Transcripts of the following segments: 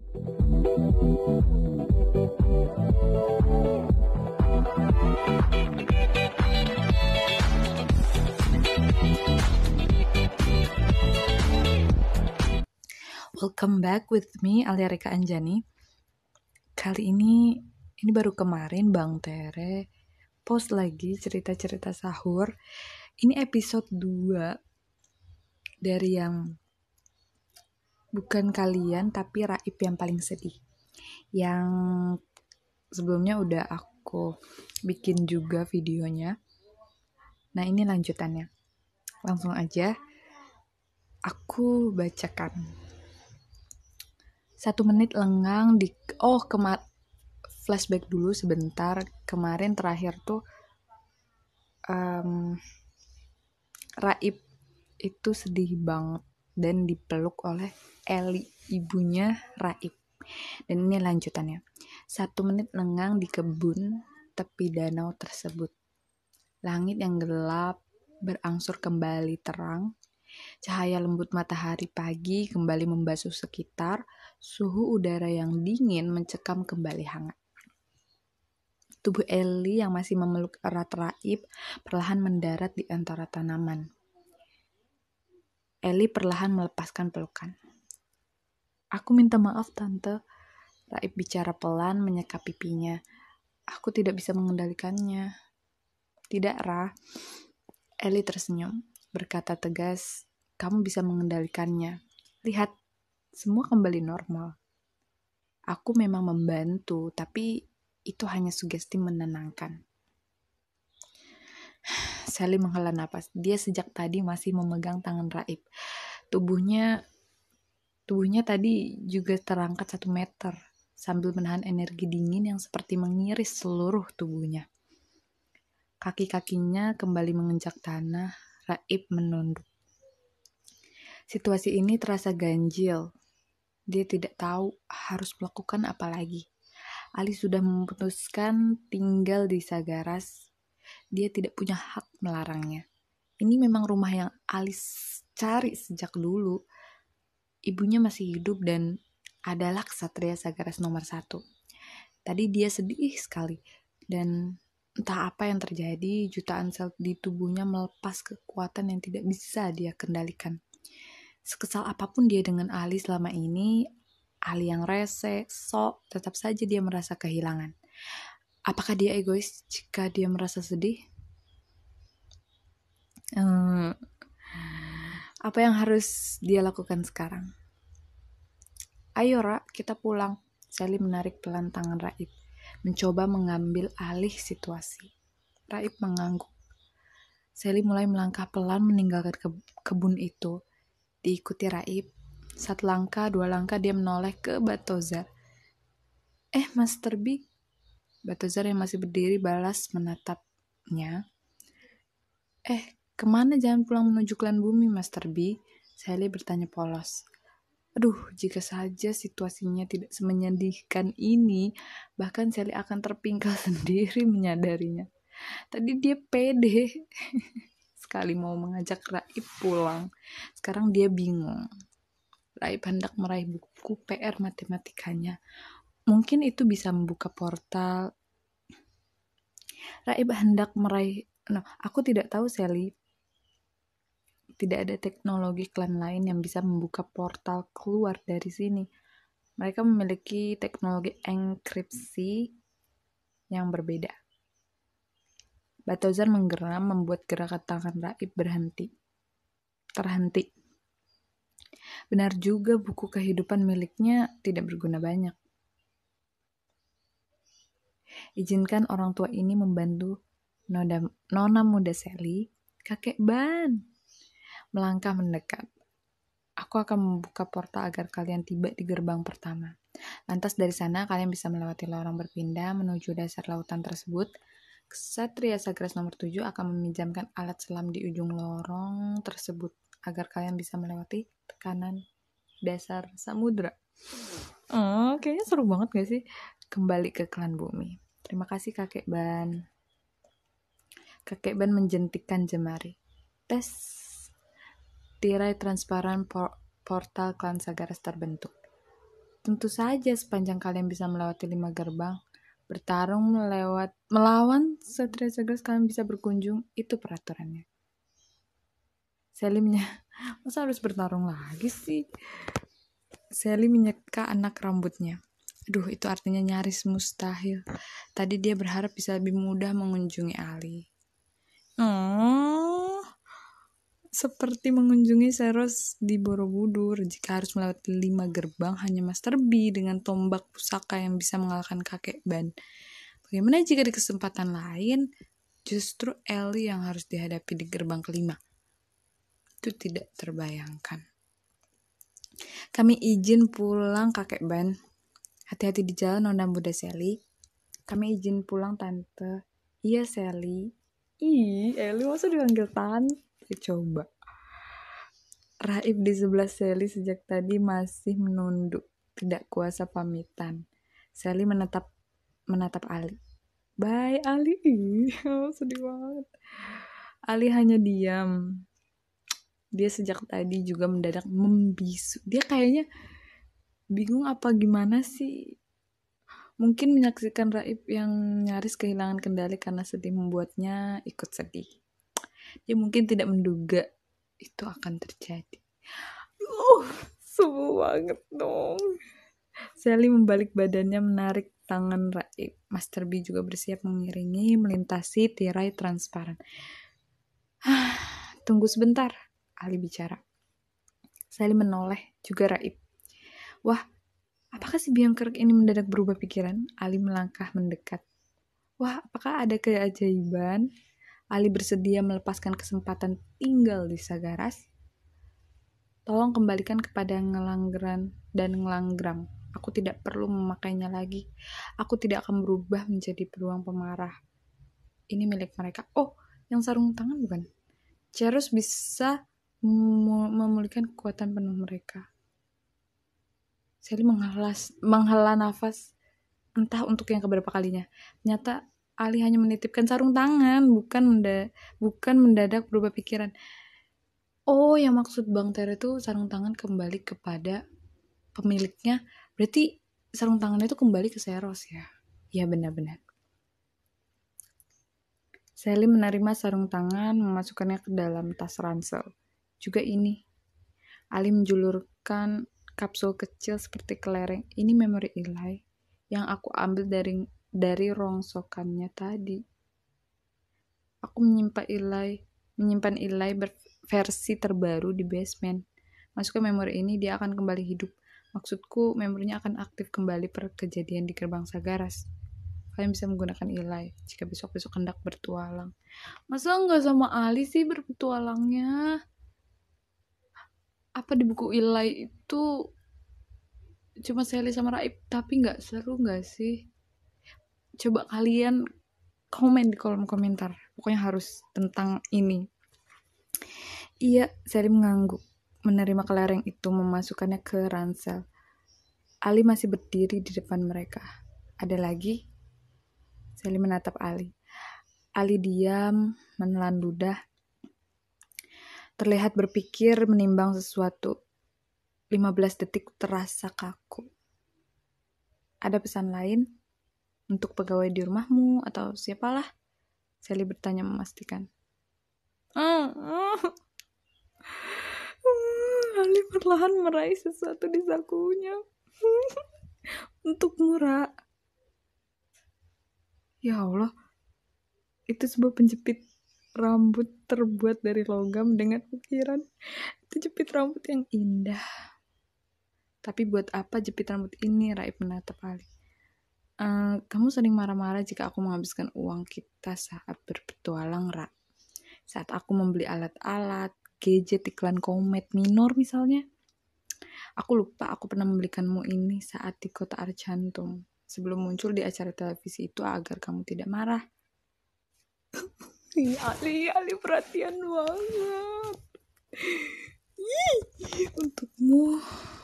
Welcome back with me, Alia Rika Anjani. Kali ini baru kemarin Bang Tere post lagi cerita-cerita sahur. Ini episode 2 dari yang bukan kalian tapi Raib yang paling sedih. Yang sebelumnya udah aku bikin juga videonya. Nah, ini lanjutannya. Langsung aja aku bacakan. 1 menit lengang di flashback dulu sebentar. Kemarin terakhir tuh Raib itu sedih banget dan dipeluk oleh Eli, ibunya Raib. Dan ini lanjutannya. 1 menit lengang di kebun tepi danau tersebut. Langit yang gelap berangsur kembali terang. Cahaya lembut matahari pagi kembali membasuh sekitar. Suhu udara yang dingin mencekam kembali hangat. Tubuh Eli yang masih memeluk erat Raib perlahan mendarat di antara tanaman. Eli perlahan melepaskan pelukan. "Aku minta maaf, Tante." Raib bicara pelan menyekap pipinya. "Aku tidak bisa mengendalikannya." "Tidak, Ra." Eli tersenyum, berkata tegas, "Kamu bisa mengendalikannya. Lihat, semua kembali normal. Aku memang membantu, tapi itu hanya sugesti menenangkan." Sally menghela napas. Dia sejak tadi masih memegang tangan Raib. Tubuhnya tadi juga terangkat 1 meter, sambil menahan energi dingin yang seperti mengiris seluruh tubuhnya. Kaki-kakinya kembali menginjak tanah. Raib menunduk. Situasi ini terasa ganjil. Dia tidak tahu harus melakukan apa lagi. Ali sudah memutuskan tinggal di Sagaras. Dia tidak punya hak melarangnya. Ini memang rumah yang Ali cari sejak dulu. Ibunya masih hidup dan adalah ksatria Sagaras nomor 1. Tadi dia sedih sekali. Dan entah apa yang terjadi, jutaan sel di tubuhnya melepas kekuatan yang tidak bisa dia kendalikan. Sekesal apapun dia dengan Ali selama ini, Ali yang rese, sok, tetap saja dia merasa kehilangan. Apakah dia egois jika dia merasa sedih? Apa yang harus dia lakukan sekarang? "Ayo, Ra, kita pulang." Sally menarik pelan tangan Raib, mencoba mengambil alih situasi. Raib mengangguk. Sally mulai melangkah pelan meninggalkan kebun itu. Diikuti Raib. 1 langkah, 2 langkah dia menoleh ke Batozar. Master B." Batozar yang masih berdiri balas menatapnya. Kemana jalan pulang menuju klan bumi, Master B?" Sally bertanya polos. Aduh, jika saja situasinya tidak semenyedihkan ini, bahkan Sally akan terpingkal sendiri menyadarinya. Tadi dia pede sekali mau mengajak Raib pulang. Sekarang dia bingung. Raib hendak meraih buku PR matematikanya. Mungkin itu bisa membuka portal. Raib hendak meraih... aku tidak tahu, Sally. Tidak ada teknologi klan lain yang bisa membuka portal keluar dari sini. Mereka memiliki teknologi enkripsi yang berbeda. Batozar menggeram membuat gerakan tangan Raib terhenti. Benar juga, buku kehidupan miliknya tidak berguna banyak. Izinkan orang tua ini membantu Nona muda Sally, Kakek Ban. Melangkah mendekat. Aku akan membuka portal agar kalian tiba di gerbang pertama. Lantas dari sana kalian bisa melewati lorong berpindah menuju dasar lautan tersebut. Ksatria Sagaras nomor 7 akan meminjamkan alat selam di ujung lorong tersebut agar kalian bisa melewati tekanan dasar samudra. Kayaknya seru banget gak sih? Kembali ke klan bumi. Terima kasih Kakek Ban. Kakek Ban menjentikkan jemari. Tes. Tirai transparan portal klan Sagaras terbentuk. Tentu saja sepanjang kalian bisa melewati 5 gerbang, bertarung melawan Satria Sagras, kalian bisa berkunjung, itu peraturannya. Masa harus bertarung lagi sih? Sally menyeka anak rambutnya. Aduh, itu artinya nyaris mustahil. Tadi dia berharap bisa lebih mudah mengunjungi Ali. Seperti mengunjungi Seros di Borobudur. Jika harus melewati 5 gerbang, hanya Master B dengan tombak pusaka yang bisa mengalahkan kakek Ban. Bagaimana jika di kesempatan lain, justru Ellie yang harus dihadapi di gerbang kelima? Itu tidak terbayangkan. Kami izin pulang, kakek Ban. Hati-hati di jalan, Nona Muda Sally. Kami izin pulang, Tante. Iya, Sally. Ellie masa dipanggil Tante? Coba. Raib di sebelah Sally sejak tadi masih menunduk, tidak kuasa pamitan. Sally menatap Ali. Bye, Ali. Sedih banget. Ali hanya diam. Dia sejak tadi juga mendadak membisu. Dia kayaknya bingung apa gimana sih. Mungkin menyaksikan Raib yang nyaris kehilangan kendali karena sedih membuatnya ikut sedih. Dia mungkin tidak menduga itu akan terjadi. Subuh banget dong. Sally membalik badannya menarik tangan Raib. Master B juga bersiap mengiringi melintasi tirai transparan. Tunggu sebentar, Ali bicara. Sally menoleh juga Raib. Wah, apakah si biang keruk ini mendadak berubah pikiran? Ali melangkah mendekat. Wah, apakah ada keajaiban? Ali bersedia melepaskan kesempatan tinggal di Sagaras. Tolong kembalikan kepada Ngelanggeran dan Ngelanggrang. Aku tidak perlu memakainya lagi. Aku tidak akan berubah menjadi beruang pemarah. Ini milik mereka. Oh, yang sarung tangan bukan? Ceros bisa memulihkan kekuatan penuh mereka. Sally menghela nafas, entah untuk yang keberapa kalinya. Ternyata Ali hanya menitipkan sarung tangan, bukan mendadak berubah pikiran. Oh, yang maksud Bang Tere itu sarung tangan kembali kepada pemiliknya. Berarti sarung tangannya itu kembali ke Seros ya? Ya, benar-benar. Sally menerima sarung tangan, memasukkannya ke dalam tas ransel. Juga ini. Ali menjulurkan kapsul kecil seperti kelereng. Ini memori Eli yang aku ambil dari rongsokannya tadi. Aku menyimpan Eli versi terbaru di basement. Masuk ke memori ini, dia akan kembali hidup. Maksudku, memorinya akan aktif kembali per kejadian di gerbang Sagaras. Kalian bisa menggunakan Eli jika besok-besok hendak bertualang. Masa nggak sama Ali sih berpetualangnya? Apa di buku Eli itu cuma Sally sama Raib, tapi nggak seru nggak sih? Coba kalian komen di kolom komentar. Pokoknya harus tentang ini. Iya, Sally mengangguk, menerima kelereng itu, memasukkannya ke ransel. Ali masih berdiri di depan mereka. Ada lagi? Sally menatap Ali. Ali diam, menelan ludah. Terlihat berpikir menimbang sesuatu. 15 detik terasa kaku. Ada pesan lain? Untuk pegawai di rumahmu atau siapalah? Sally bertanya memastikan. Ali perlahan meraih sesuatu di sakunya. Untuk Mura. Ya Allah, itu sebuah penjepit rambut terbuat dari logam dengan ukiran. Itu jepit rambut yang indah. Tapi buat apa jepit rambut ini? Raib menatap Ali. Kamu sering marah-marah jika aku menghabiskan uang kita saat berpetualang, Ra. Saat aku membeli alat-alat, gadget iklan Komet Minor misalnya. Aku lupa aku pernah membelikanmu ini saat di kota Arcantum. Sebelum muncul di acara televisi itu agar kamu tidak marah. Ali perhatian banget.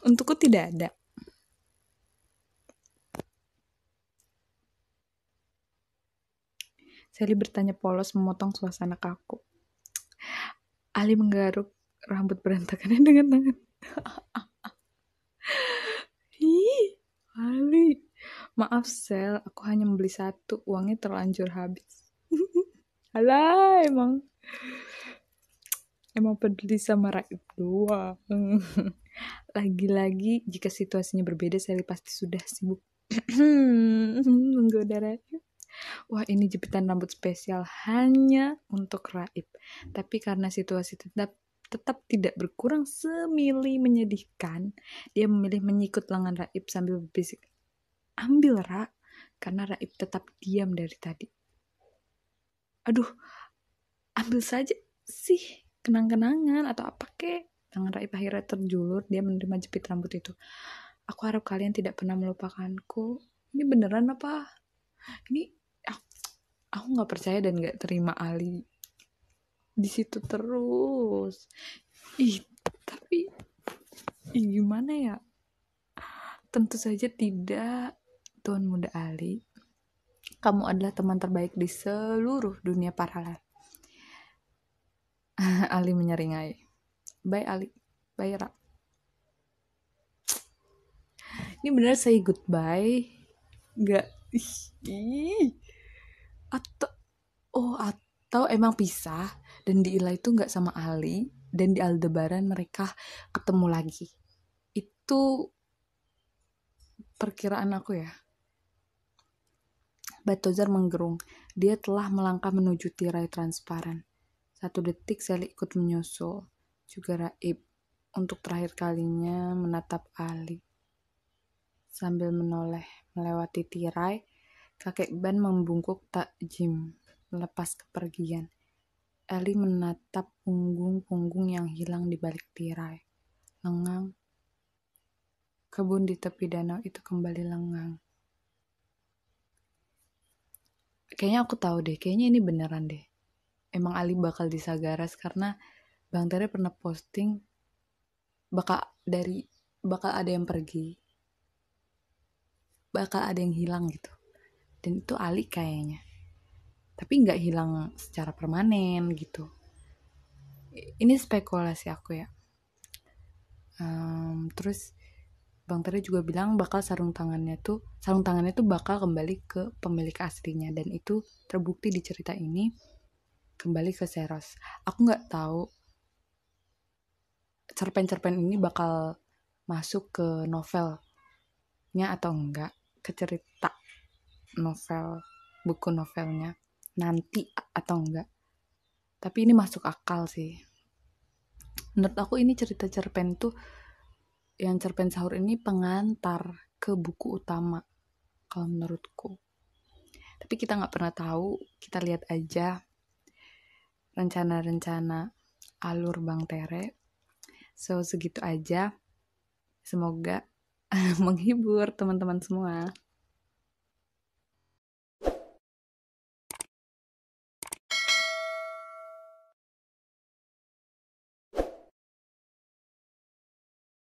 Untukku tidak ada. Sally bertanya polos memotong suasana kaku. Ali menggaruk rambut berantakannya dengan tangan. Maaf Sel, aku hanya membeli satu, uangnya terlanjur habis. Alah, emang peduli sama rakyat doang. Lagi-lagi jika situasinya berbeda, Sally pasti sudah sibuk menggoda Raib. Wah, ini jepitan rambut spesial hanya untuk Raib. Tapi karena situasi tetap tidak berkurang semili menyedihkan, dia memilih menyikut lengan Raib sambil berbisik, "Ambil, Ra," karena Raib tetap diam dari tadi. Aduh, ambil saja sih, kenang-kenangan atau apa kek. Tangan Raib akhirnya terjulur, dia menerima jepit rambut itu. Aku harap kalian tidak pernah melupakanku. Ini beneran apa? Ini aku nggak percaya dan nggak terima Ali di situ terus. Tapi gimana ya? Tentu saja tidak, Tuan Muda Ali. Kamu adalah teman terbaik di seluruh dunia paralel. Ali menyeringai. Bye Ali, bye Ra. Ini bener say goodbye? Gak. Atau emang pisah dan di Ila itu gak sama Ali dan di Aldebaran mereka ketemu lagi. Itu perkiraan aku ya. Balthazar menggerung. Dia telah melangkah menuju tirai transparan. 1 detik Sally ikut menyusul. Juga Raib. Untuk terakhir kalinya menatap Ali. Sambil menoleh melewati tirai, kakek Ban membungkuk takjim melepas kepergian. Ali menatap punggung-punggung yang hilang di balik tirai. Lengang. Kebun di tepi danau itu kembali lengang. Kayaknya aku tahu deh, kayaknya ini beneran deh. Emang Ali bakal disagaras karena Bang Tere pernah posting bakal ada yang pergi, bakal ada yang hilang gitu. Dan itu Ali kayaknya. Tapi nggak hilang secara permanen gitu. Ini spekulasi aku ya. Terus Bang Tere juga bilang bakal sarung tangannya tuh bakal kembali ke pemilik aslinya, dan itu terbukti di cerita ini kembali ke Seros. Aku nggak tahu cerpen-cerpen ini bakal masuk ke novelnya atau enggak, ke cerita novel, buku novelnya nanti atau enggak. Tapi ini masuk akal sih. Menurut aku ini cerita cerpen tuh, yang cerpen sahur ini pengantar ke buku utama kalau menurutku. Tapi kita nggak pernah tahu, kita lihat aja rencana-rencana alur Bang Tere. So segitu aja. Semoga menghibur teman-teman semua.